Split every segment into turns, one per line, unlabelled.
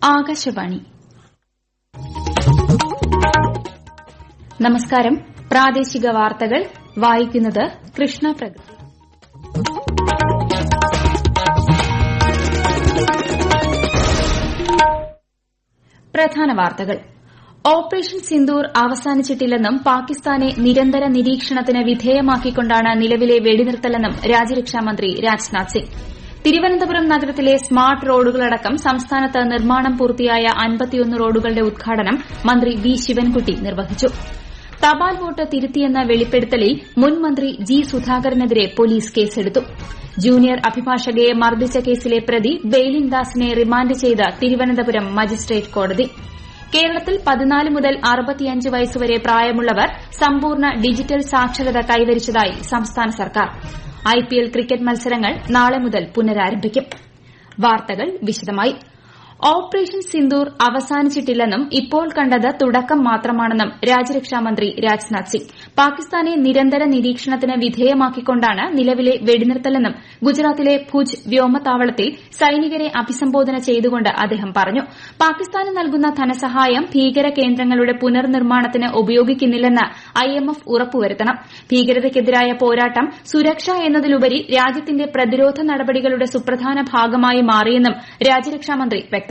ആകാശവാണി. നമസ്കാരം. പ്രാദേശിക വാർത്തകൾ വായിക്കുന്നത് കൃഷ്ണ പ്രഗതി. പ്രധാന വാർത്തകൾ. ഓപ്പറേഷൻ സിന്ദൂർ അവസാനിച്ചിട്ടില്ലെന്നും പാകിസ്ഥാനെ നിരന്തര നിരീക്ഷണത്തിന് വിധേയമാക്കിക്കൊണ്ടാണ് നിലവിലെ വെടിനിർത്തലെന്നും രാജ്യരക്ഷാമന്ത്രി രാജ്നാഥ് സിംഗ്. തിരുവനന്തപുരം നഗരത്തിലെ സ്മാർട്ട് റോഡുകളടക്കം സംസ്ഥാനത്ത് നിർമ്മാണം പൂർത്തിയായ 51 റോഡുകളുടെ ഉദ്ഘാടനം മന്ത്രി വി ശിവൻകുട്ടി നിർവഹിച്ചു. തപാൽ വോട്ട് തിരുത്തിയെന്ന വെളിപ്പെടുത്തലിൽ മുൻ മന്ത്രി ജി സുധാകരനെതിരെ പോലീസ് കേസെടുത്തു. ജൂനിയർ അഭിഭാഷകയെ മർദ്ദിച്ച കേസിലെ പ്രതി ബെയ്ലിൻ ദാസിനെ റിമാൻഡ് ചെയ്ത് തിരുവനന്തപുരം മജിസ്ട്രേറ്റ് കോടതി. കേരളത്തിൽ 14 മുതൽ 65 വയസ്സുവരെ പ്രായമുള്ളവർ സമ്പൂർണ്ണ ഡിജിറ്റൽ സാക്ഷരത കൈവരിച്ചതായി സംസ്ഥാന സർക്കാർ. IPL ക്രിക്കറ്റ് മത്സരങ്ങൾ നാളെ മുതൽ പുനരാരംഭിക്കും. വാർത്തകൾ വിശദമായി. ഓപ്പറേഷൻ സിന്ദൂർ അവസാനിച്ചിട്ടില്ലെന്നും ഇപ്പോൾ കണ്ടത് തുടക്കം മാത്രമാണെന്നും രാജ്യരക്ഷാമന്ത്രി രാജ്നാഥ് സിംഗ്. പാകിസ്ഥാനെ നിരന്തര നിരീക്ഷണത്തിന് വിധേയമാക്കിക്കൊണ്ടാണ് നിലവിലെ വെടിനിർത്തലെന്നും ഗുജറാത്തിലെ ഭുജ് വ്യോമതാവളത്തിൽ സൈനികരെ അഭിസംബോധന ചെയ്തുകൊണ്ട് അദ്ദേഹം പറഞ്ഞു. പാകിസ്ഥാന് നൽകുന്ന ധനസഹായം ഭീകര കേന്ദ്രങ്ങളുടെ പുനർനിർമ്മാണത്തിന് ഉപയോഗിക്കുന്നില്ലെന്ന് IMF ഉറപ്പുവരുത്തണം. ഭീകരതയ്ക്കെതിരായ പോരാട്ടം സുരക്ഷ എന്നതിലുപരി രാജ്യത്തിന്റെ പ്രതിരോധ നടപടികളുടെ സുപ്രധാന ഭാഗമായി മാറിയെന്നും രാജ്യരക്ഷാമന്ത്രി വ്യക്തമാക്കി.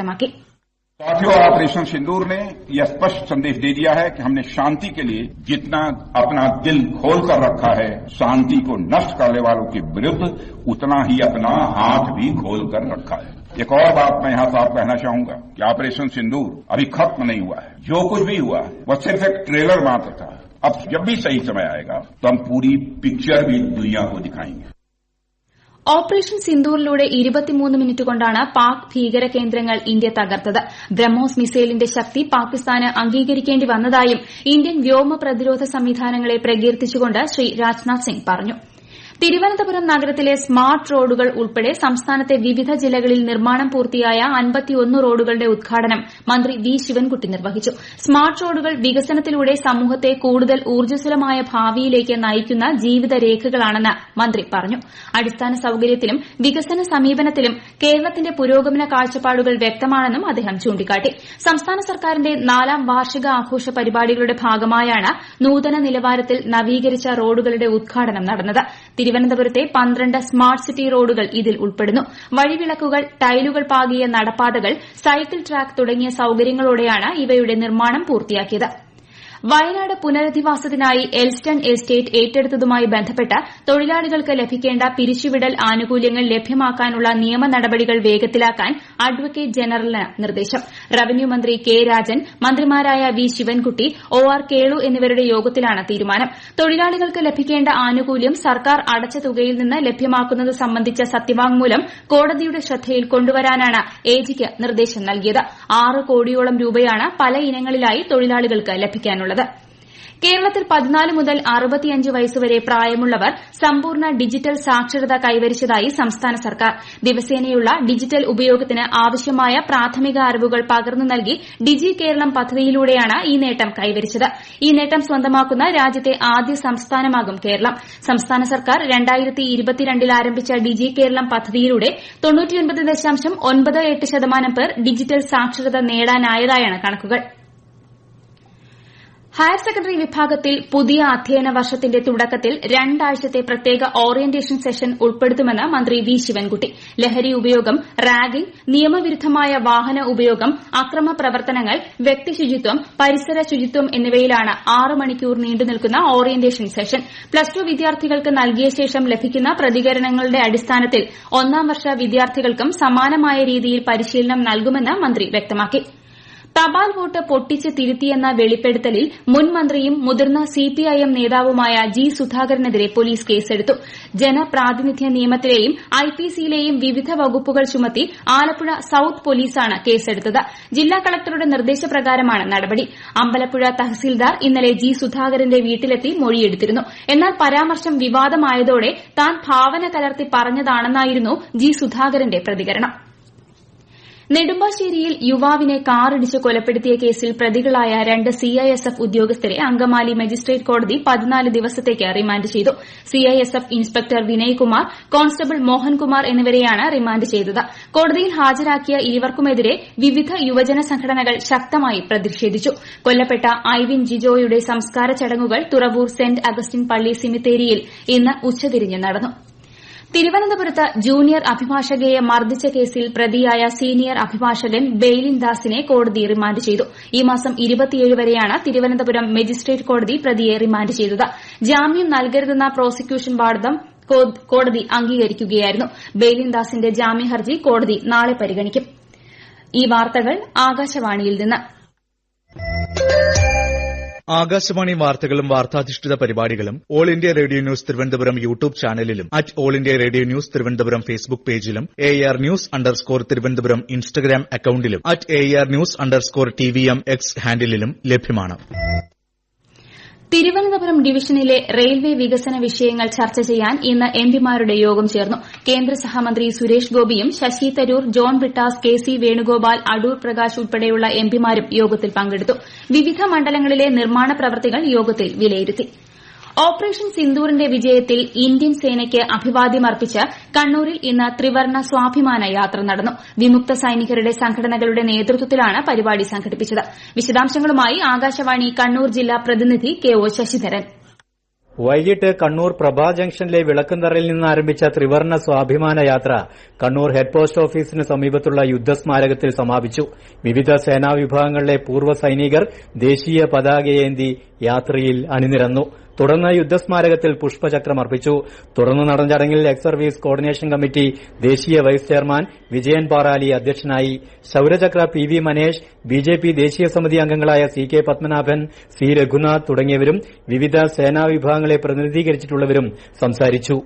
साथियों, ऑपरेशन सिंदूर ने यह स्पष्ट संदेश दे दिया है कि हमने शांति के लिए जितना अपना दिल खोल कर रखा है, शांति को नष्ट करने वालों के विरुद्ध उतना ही अपना हाथ भी खोल कर रखा है. एक और बात मैं यहां साफ कहना चाहूंगा कि ऑपरेशन सिंदूर अभी खत्म नहीं हुआ है. जो कुछ भी हुआ वह सिर्फ एक ट्रेलर मात्र था. अब जब भी सही समय आएगा तो हम पूरी पिक्चर भी दुनिया को दिखाएंगे.
ഓപ്പറേഷൻ സിന്ദൂറിലൂടെ 23 മിനിറ്റ് കൊണ്ടാണ് പാക് ഭീകര കേന്ദ്രങ്ങൾ ഇന്ത്യ തകർത്തത്. ബ്രഹ്മോസ് മിസൈലിന്റെ ശക്തി പാകിസ്ഥാന് അംഗീകരിക്കേണ്ടി വന്നതായും ഇന്ത്യൻ വ്യോമ പ്രതിരോധ സംവിധാനങ്ങളെ പ്രകീർത്തിച്ചുകൊണ്ട് ശ്രീ രാജ്നാഥ് സിംഗ് പറഞ്ഞു. തിരുവനന്തപുരം നഗരത്തിലെ സ്മാർട്ട് റോഡുകൾ ഉൾപ്പെടെ സംസ്ഥാനത്തെ വിവിധ ജില്ലകളിൽ നിർമ്മാണം പൂർത്തിയായ 51 റോഡുകളുടെ ഉദ്ഘാടനം മന്ത്രി വി ശിവൻകുട്ടി നിർവഹിച്ചു. സ്മാർട്ട് റോഡുകൾ വികസനത്തിലൂടെ സമൂഹത്തെ കൂടുതൽ ഊർജ്ജസ്വലമായ ഭാവിയിലേക്ക് നയിക്കുന്ന ജീവിതരേഖകളാണെന്ന് മന്ത്രി പറഞ്ഞു. അടിസ്ഥാന സൌകര്യത്തിലും വികസന സമീപനത്തിലും കേരളത്തിന്റെ പുരോഗമന കാഴ്ചപ്പാടുകൾ വ്യക്തമാണെന്നും അദ്ദേഹം ചൂണ്ടിക്കാട്ടി. സംസ്ഥാന സർക്കാരിന്റെ 4ാം വാർഷിക ആഘോഷ പരിപാടികളുടെ ഭാഗമായാണ് നൂതന നിലവാരത്തിൽ നവീകരിച്ച റോഡുകളുടെ ഉദ്ഘാടനം നടന്നത്. തിരുവനന്തപുരത്തെ 12 സ്മാർട്ട് സിറ്റി റോഡുകൾ ഇതിൽ ഉൾപ്പെടുന്നു. വഴിവിളക്കുകൾ, ടൈലുകൾ പാകിയ നടപ്പാതകൾ, സൈക്കിൾ ട്രാക്ക് തുടങ്ങിയ സൌകര്യങ്ങളോടെയാണ് ഇവയുടെ നിർമ്മാണം പൂർത്തിയാക്കിയത്. വയനാട് പുനരധിവാസത്തിനായി എൽസ്റ്റൺ എസ്റ്റേറ്റ് ഏറ്റെടുത്തതുമായി ബന്ധപ്പെട്ട് തൊഴിലാളികൾക്ക് ലഭിക്കേണ്ട പിരിച്ചുവിടൽ ആനുകൂല്യങ്ങൾ ലഭ്യമാക്കാനുള്ള നിയമ നടപടികൾ വേഗത്തിലാക്കാൻ അഡ്വക്കേറ്റ് ജനറലിന് നിർദ്ദേശം. റവന്യൂ മന്ത്രി കെ രാജൻ, മന്ത്രിമാരായ വി ശിവൻകുട്ടി, OR കേളു എന്നിവരുടെ യോഗത്തിലാണ് തീരുമാനം. തൊഴിലാളികൾക്ക് ലഭിക്കേണ്ട ആനുകൂല്യം സർക്കാർ അടച്ച തുകയിൽ നിന്ന് ലഭ്യമാക്കുന്നത് സംബന്ധിച്ച സത്യവാങ്മൂലം കോടതിയുടെ ശ്രദ്ധയിൽ കൊണ്ടുവരാനാണ് എജിക്ക് നിർദ്ദേശം നൽകിയത്. 6 കോടിയോളം രൂപയാണ് പല ഇനങ്ങളിലായി തൊഴിലാളികൾക്ക് ലഭിക്കാനുള്ളത്. കേരളത്തിൽ 14 മുതൽ 65 വയസ്സുവരെ പ്രായമുള്ളവർ സമ്പൂർണ്ണ ഡിജിറ്റൽ സാക്ഷരത കൈവരിച്ചതായി സംസ്ഥാന സർക്കാർ. ദിവസേനയുള്ള ഡിജിറ്റൽ ഉപയോഗത്തിന് ആവശ്യമായ പ്രാഥമിക അറിവുകൾ പകർന്നു നൽകി ഡിജി കേരളം പദ്ധതിയിലൂടെയാണ് ഈ നേട്ടം കൈവരിച്ചത്. ഈ നേട്ടം സ്വന്തമാക്കുന്ന രാജ്യത്തെ ആദ്യ സംസ്ഥാനമാകും കേരളം. സംസ്ഥാന സർക്കാർ 2022 ആരംഭിച്ച ഡിജി കേരളം പദ്ധതിയിലൂടെ 99.98% പേർ ഡിജിറ്റൽ സാക്ഷരത നേടാനായതായാണ് കണക്കുകൾ. ഹയർ സെക്കൻഡറി വിഭാഗത്തിൽ പുതിയ അധ്യയന വർഷത്തിന്റെ തുടക്കത്തിൽ 2 ആഴ്ചത്തെ പ്രത്യേക ഓറിയന്റേഷൻ സെഷൻ ഉൾപ്പെടുത്തുമെന്ന് മന്ത്രി വി ശിവൻകുട്ടി. ലഹരി ഉപയോഗം, റാഗിംഗ്, നിയമവിരുദ്ധമായ വാഹന ഉപയോഗം, അക്രമ പ്രവർത്തനങ്ങൾ, വ്യക്തി ശുചിത്വം, പരിസര ശുചിത്വം എന്നിവയിലാണ് 6 മണിക്കൂർ നീണ്ടുനിൽക്കുന്ന ഓറിയന്റേഷൻ സെഷൻ. +2 വിദ്യാർത്ഥികൾക്ക് നൽകിയ ശേഷം ലഭിക്കുന്ന പ്രതികരണങ്ങളുടെ അടിസ്ഥാനത്തിൽ 1ാം വർഷ വിദ്യാർത്ഥികൾക്കും സമാനമായ രീതിയിൽ പരിശീലനം നൽകുമെന്ന് മന്ത്രി വ്യക്തമാക്കി. തപാൽ വോട്ട് പൊട്ടിച്ച് തിരുത്തിയെന്ന വെളിപ്പെടുത്തലിൽ മുൻ മന്ത്രിയും മുതിർന്ന CPIM നേതാവുമായ ജി സുധാകരനെതിരെ പോലീസ് കേസെടുത്തു. ജനപ്രാതിനിധ്യ നിയമത്തിലെയും IPCയിലെയും വിവിധ വകുപ്പുകൾ ചുമത്തി ആലപ്പുഴ സൌത്ത് പോലീസാണ് കേസെടുത്തത്. ജില്ലാ കളക്ടറുടെ നിർദ്ദേശപ്രകാരമാണ് നടപടി. അമ്പലപ്പുഴ തഹസീൽദാർ ഇന്നലെ ജി സുധാകരന്റെ വീട്ടിലെത്തി മൊഴിയെടുത്തിരുന്നു. എന്നാൽ പരാമർശം വിവാദമായതോടെ താൻ ഭാവന കലർത്തി പറഞ്ഞതാണെന്നായിരുന്നു ജി സുധാകരന്റെ പ്രതികരണം. നെടുമ്പാശ്ശേരിയിൽ യുവാവിനെ കാറിടിച്ച് കൊലപ്പെടുത്തിയ കേസിൽ പ്രതികളായ 2 CISF ഉദ്യോഗസ്ഥരെ അങ്കമാലി മജിസ്ട്രേറ്റ് കോടതി 14 ദിവസത്തേക്ക് റിമാൻഡ് ചെയ്തു. CISF inspector Vinaykumar, constable Mohankumar എന്നിവരെയാണ് റിമാൻഡ് ചെയ്തത്. കോടതിയിൽ ഹാജരാക്കിയ ഇരുവർക്കുമെതിരെ വിവിധ യുവജന സംഘടനകൾ ശക്തമായി പ്രതിഷേധിച്ചു. കൊല്ലപ്പെട്ട ഐവിൻ ജിജോയുടെ സംസ്കാര ചടങ്ങുകൾ തുറവൂർ സെന്റ് അഗസ്റ്റിൻ പള്ളി സിമിത്തേരിയിൽ ഇന്ന് ഉച്ചതിരിഞ്ഞ് നടന്നു. തിരുവനന്തപുരത്ത് ജൂനിയർ അഭിഭാഷകയെ മർദ്ദിച്ച കേസിൽ പ്രതിയായ സീനിയർ അഭിഭാഷകൻ ബെയ്ലിൻ ദാസിനെ കോടതി റിമാൻഡ് ചെയ്തു. ഈ മാസം 27 വരെയാണ് തിരുവനന്തപുരം മജിസ്ട്രേറ്റ് കോടതി പ്രതിയെ റിമാൻഡ് ചെയ്തത്. ജാമ്യം നൽകരുതെന്ന പ്രോസിക്യൂഷൻ വാദം കോടതി അംഗീകരിക്കുകയായിരുന്നു. ബെയ്ലിൻ ദാസിന്റെ ജാമ്യഹർജി കോടതി നാളെ പരിഗണിക്കും. ഈ വാർത്തകൾ ആകാശവാണിയിൽ നിന്ന്.
ആകാശവാണി വാർത്തകളും വാർത്താധിഷ്ഠിത പരിപാടികളും all India radio news Thiruvananthapuram YouTube ചാനലിലും all India radio news Thiruvananthapuram Facebook പേജിലും AR News_ തിരുവനന്തപുരം ഇൻസ്റ്റഗ്രാം അക്കൌണ്ടിലും AR News_TVM X ഹാൻഡിലും ലഭ്യമാണ്.
തിരുവനന്തപുരം ഡിവിഷനിലെ റെയിൽവേ വികസന വിഷയങ്ങൾ ചർച്ച ചെയ്യാൻ ഇന്ന് എംപിമാരുടെ യോഗം ചേർന്നു. കേന്ദ്ര സഹമന്ത്രി സുരേഷ് ഗോപിയും ശശി തരൂർ, ജോൺ ബ്രിട്ടാസ്, KC വേണുഗോപാൽ, അടൂർ പ്രകാശ് ഉൾപ്പെടെയുള്ള എംപിമാരും യോഗത്തിൽ പങ്കെടുത്തു. വിവിധ മണ്ഡലങ്ങളിലെ നിർമ്മാണ പ്രവൃത്തികൾ യോഗത്തിൽ വിലയിരുത്തി. ഓപ്പറേഷൻ സിന്ദൂറിന്റെ വിജയത്തിൽ ഇന്ത്യൻ സേനയ്ക്ക് അഭിവാദ്യമർപ്പിച്ച് കണ്ണൂരിൽ ഇന്ന് ത്രിവർണ്ണ സ്വാഭിമാന യാത്ര നടന്നു. വിമുക്ത സൈനികരുടെ സംഘടനകളുടെ നേതൃത്വത്തിലാണ് പരിപാടി സംഘടിപ്പിച്ചത്. വിശദാംശങ്ങളുമായി ആകാശവാണി കണ്ണൂർ ജില്ലാ പ്രതിനിധി KO ശശിധരൻ.
വൈകിട്ട് കണ്ണൂർ പ്രഭാ ജംഗ്ഷനിലെ വിളക്കുംതറയിൽ നിന്ന് ആരംഭിച്ച ത്രിവർണ്ണ സ്വാഭിമാന യാത്ര കണ്ണൂർ ഹെഡ് പോസ്റ്റ് ഓഫീസിന് സമീപത്തുള്ള യുദ്ധസ്മാരകത്തിൽ സമാപിച്ചു. വിവിധ സേനാ വിഭാഗങ്ങളിലെ പൂർവ്വ സൈനികർ ദേശീയ പതാകയേന്തി യാത്രയിൽ അണിനിരന്നു. തുടർന്ന് യുദ്ധസ്മാരകത്തിൽ പുഷ്പചക്രം അർപ്പിച്ചു. തുടർന്ന് നടന്ന ചടങ്ങിൽ എക്സ് സർവീസ് കോർഡിനേഷൻ കമ്മിറ്റി ദേശീയ വൈസ് ചെയർമാൻ വിജയൻ പാറാലി അധ്യക്ഷനായി. ശൌര്യചക്ര PV മനേഷ്, BJP ദേശീയ സമിതി അംഗങ്ങളായ CK പത്മനാഭൻ, C രഘുനാഥ് തുടങ്ങിയവരും വിവിധ സേനാ വിഭാഗങ്ങളെ പ്രതിനിധീകരിച്ചിട്ടുള്ളവരും സംസാരിച്ചു.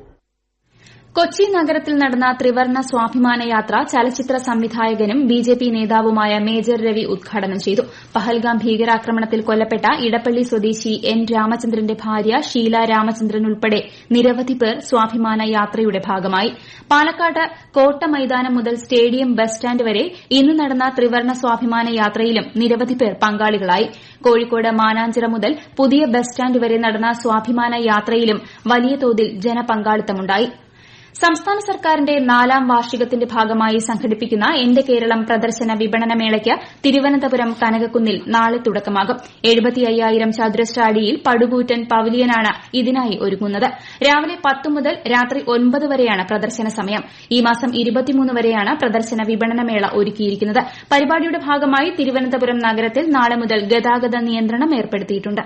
കൊച്ചി നഗരത്തിൽ നടന്ന ത്രിവർണ്ണ സ്വാഭിമാന യാത്ര ചലച്ചിത്ര സംവിധായകനും BJP നേതാവുമായ മേജർ രവി ഉദ്ഘാടനം ചെയ്തു. പഹൽഗാം ഭീകരാക്രമണത്തിൽ കൊല്ലപ്പെട്ട ഇടപ്പള്ളി സ്വദേശി N രാമചന്ദ്രന്റെ ഭാര്യ ഷീല രാമചന്ദ്രൻ ഉൾപ്പെടെ നിരവധി പേർ സ്വാഭിമാന യാത്രയുടെ ഭാഗമായി. പാലക്കാട് കോട്ട മൈതാനം മുതൽ സ്റ്റേഡിയം ബസ് സ്റ്റാൻഡ് വരെ ഇന്ന് നടന്ന ത്രിവർണ്ണ സ്വാഭിമാന യാത്രയിലും നിരവധി പേർ പങ്കാളികളായി. കോഴിക്കോട് മാനാഞ്ചിറ മുതൽ പുതിയ ബസ് സ്റ്റാൻഡ് വരെ നടന്ന സ്വാഭിമാന യാത്രയിലും വലിയ തോതിൽ ജനപങ്കാളിത്തമുണ്ടായി. സംസ്ഥാന സർക്കാരിന്റെ 4ാം വാർഷികത്തിന്റെ ഭാഗമായി സംഘടിപ്പിക്കുന്ന എന്റെ കേരളം പ്രദർശന വിപണന മേളയ്ക്ക് തിരുവനന്തപുരം കനകക്കുന്നിൽ നാളെ തുടക്കമാകും. 75,000 ചതുരശ്ര അടിയിൽ പടുകൂറ്റൻ പവലിയനാണ് ഇതിനായി ഒരുങ്ങുന്നത്. രാവിലെ 10 മുതൽ രാത്രി 9 വരെയാണ് പ്രദർശന സമയം. ഈ മാസം 23 വരെയാണ് പ്രദർശന വിപണന മേള ഒരുക്കിയിരിക്കുന്നത്. പരിപാടിയുടെ ഭാഗമായി തിരുവനന്തപുരം നഗരത്തിൽ നാളെ മുതൽ ഗതാഗത നിയന്ത്രണം ഏർപ്പെടുത്തിയിട്ടുണ്ട്.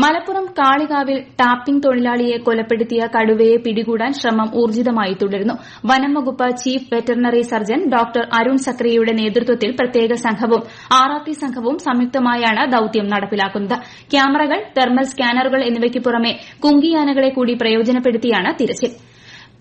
മലപ്പുറം കാളികാവിൽ ടാപ്പിംഗ് തൊഴിലാളിയെ കൊലപ്പെടുത്തിയ കടുവയെ പിടികൂടാൻ ശ്രമം ഊർജിതമായി തുടരുന്നു. വനം വകുപ്പ് chief veterinary surgeon doctor Arun സക്രിയയുടെ നേതൃത്വത്തിൽ പ്രത്യേക സംഘവും RRT സംഘവും സംയുക്തമായാണ് ദൌത്യം നടപ്പിലാക്കുന്നത്. ക്യാമറകൾ, തെർമൽ സ്കാനറുകൾ എന്നിവയ്ക്ക് പുറമെ കുങ്കിയാനകളെ കൂടി പ്രയോജനപ്പെടുത്തിയാണ് തിരച്ചിൽ.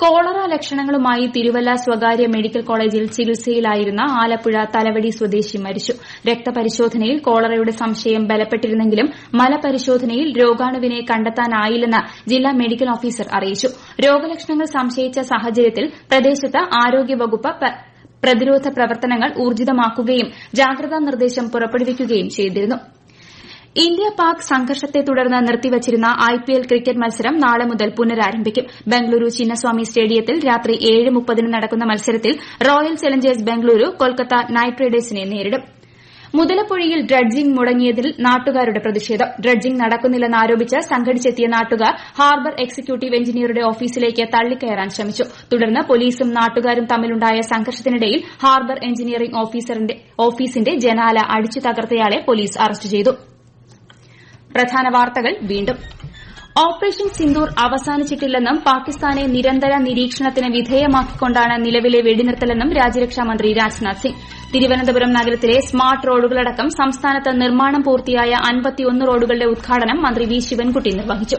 കോളറ ലക്ഷണങ്ങളുമായി തിരുവല്ല സ്വകാര്യ മെഡിക്കൽ കോളേജിൽ ചികിത്സയിലായിരുന്ന ആലപ്പുഴ തലവടി സ്വദേശി മരിച്ചു. രക്തപരിശോധനയിൽ കോളറയുടെ സംശയം ബലപ്പെട്ടിരുന്നെങ്കിലും മലപരിശോധനയിൽ രോഗാണുവിനെ കണ്ടെത്താനായില്ലെന്ന് ജില്ലാ മെഡിക്കൽ ഓഫീസർ അറിയിച്ചു. രോഗലക്ഷണങ്ങൾ സംശയിച്ച സാഹചര്യത്തിൽ പ്രദേശത്ത് ആരോഗ്യവകുപ്പ് പ്രതിരോധ പ്രവർത്തനങ്ങൾ ഊർജിതമാക്കുകയും ജാഗ്രതാ നിർദ്ദേശം പുറപ്പെടുവിക്കുകയും ചെയ്തിരുന്നു. ഇന്ത്യ പാക് സംഘർഷത്തെ തുടർന്ന് നിർത്തിവച്ചിരുന്ന IPL ക്രിക്കറ്റ് മത്സരം നാളെ മുതൽ പുനരാരംഭിക്കും. ബംഗളൂരു ചിന്നസ്വാമി സ്റ്റേഡിയത്തിൽ രാത്രി 7:30 നടക്കുന്ന മത്സരത്തിൽ royal Challengers Bengaluru Kolkata night റൈഡേഴ്സിനെ നേരിടും. മുതലപ്പുഴയിൽ ഡ്രഡ്ജിംഗ് മുടങ്ങിയതിൽ നാട്ടുകാരുടെ പ്രതിഷേധം. ഡ്രഡ്ജിംഗ് നടക്കുന്നില്ലെന്നാരോപിച്ച് സംഘടിച്ചെത്തിയ നാട്ടുകാർ ഹാർബർ എക്സിക്യൂട്ടീവ് എഞ്ചിനീയറുടെ ഓഫീസിലേക്ക് തള്ളിക്കയറാൻ ശ്രമിച്ചു. തുടർന്ന് പോലീസും നാട്ടുകാരും തമ്മിലുണ്ടായ സംഘർഷത്തിനിടയിൽ ഹാർബർ എഞ്ചിനീയറിംഗ് ഓഫീസിന്റെ ജനാല അടിച്ചു തകർത്തയാളെ പോലീസ് അറസ്റ്റ് ചെയ്തു. പ്രധാന വാർത്തകൾ വീണ്ടും. ഓപ്പറേഷൻ സിന്ദൂർ അവസാനിച്ചിട്ടില്ലെന്നും പാകിസ്ഥാനെ നിരന്തര നിരീക്ഷണത്തിന് വിധേയമാക്കിക്കൊണ്ടാണ് നിലവിലെ വെടിനിർത്തലെന്നും രാജ്യരക്ഷാമന്ത്രി രാജ്നാഥ് സിംഗ്. തിരുവനന്തപുരം നഗരത്തിലെ സ്മാർട്ട് റോഡുകളടക്കം സംസ്ഥാനത്ത് നിർമ്മാണം പൂർത്തിയായ 51 റോഡുകളുടെ ഉദ്ഘാടനം മന്ത്രി വി ശിവൻകുട്ടി നിർവഹിച്ചു.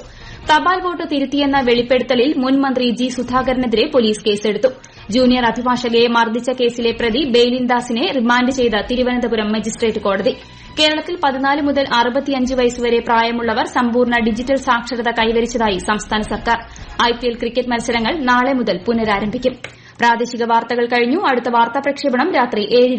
തപാൽ വോട്ട് തിരുത്തിയെന്ന വെളിപ്പെടുത്തലിൽ മുൻ മന്ത്രി G സുധാകരനെതിരെ പോലീസ് കേസെടുത്തു. ജൂനിയർ അഭിഭാഷകയെ മർദ്ദിച്ച കേസിലെ പ്രതി ബെയ്ലിൻ ദാസിനെ റിമാൻഡ് ചെയ്ത തിരുവനന്തപുരം മജിസ്ട്രേറ്റ് കോടതി. കേരളത്തിൽ 14 മുതൽ 65 വയസ്സുവരെ പ്രായമുള്ളവർ സമ്പൂർണ്ണ ഡിജിറ്റൽ സാക്ഷരത കൈവരിച്ചതായി സംസ്ഥാന സർക്കാർ. IPL ക്രിക്കറ്റ് മത്സരങ്ങൾ നാളെ മുതൽ പുനരാരംഭിക്കും. പ്രാദേശിക വാർത്തകൾ കഴിഞ്ഞു. അടുത്ത വാർത്താ പ്രക്ഷേപണം രാത്രി 7:20